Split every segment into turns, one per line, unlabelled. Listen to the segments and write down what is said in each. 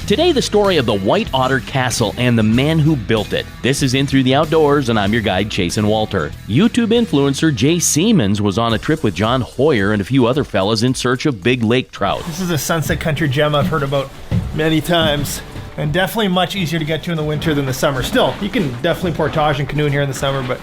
Today, the story of the White Otter Castle and the man who built it. This is In Through the Outdoors, and I'm your guide, Jason Walter. YouTube influencer Jay Siemens was on a trip with John Hoyer and a few other fellas in search of big lake trout.
This is a sunset country gem I've heard about many times, and definitely much easier to get to in the winter than the summer. Still, you can definitely portage and canoe in here in the summer, but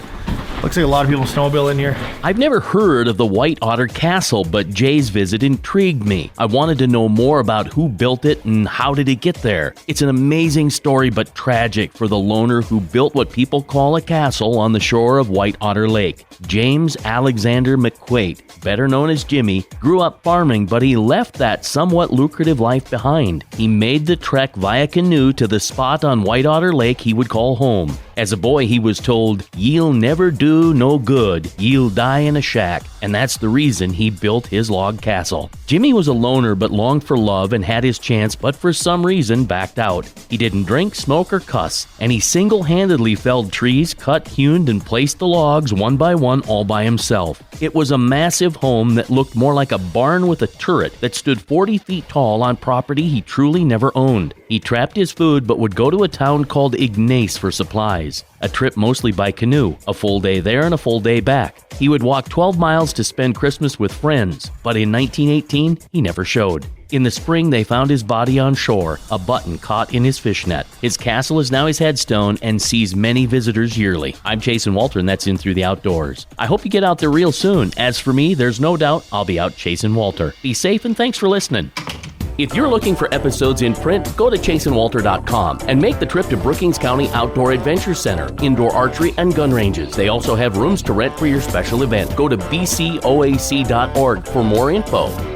looks like a lot of people snowmobile in here.
I've never heard of the White Otter Castle, but Jay's visit intrigued me. I wanted to know more about who built it and how did it get there. It's an amazing story, but tragic for the loner who built what people call a castle on the shore of White Otter Lake. James Alexander McQuat, better known as Jimmy, grew up farming, but he left that somewhat lucrative life behind. He made the trek via canoe to the spot on White Otter Lake he would call home. As a boy, he was told, "Ye'll never do no good, ye'll die in a shack," and that's the reason he built his log castle. Jimmy was a loner but longed for love and had his chance, but for some reason backed out. He didn't drink, smoke, or cuss, and he single-handedly felled trees, cut, hewn, and placed the logs one by one all by himself. It was a massive home that looked more like a barn with a turret that stood 40 feet tall on property he truly never owned. He trapped his food but would go to a town called Ignace for supplies. A trip mostly by canoe, a full day there and a full day back. He would walk 12 miles to spend Christmas with friends, but in 1918, he never showed. In the spring, they found his body on shore, a button caught in his fishnet. His castle is now his headstone and sees many visitors yearly. I'm Jason Walter, and that's In Through the Outdoors. I hope you get out there real soon. As for me, there's no doubt I'll be out chasing Walter. Be safe, and thanks for listening. If you're looking for episodes in print, go to chaseandwalter.com and make the trip to Brookings County Outdoor Adventure Center, indoor archery and gun ranges. They also have rooms to rent for your special event. Go to bcoac.org for more info.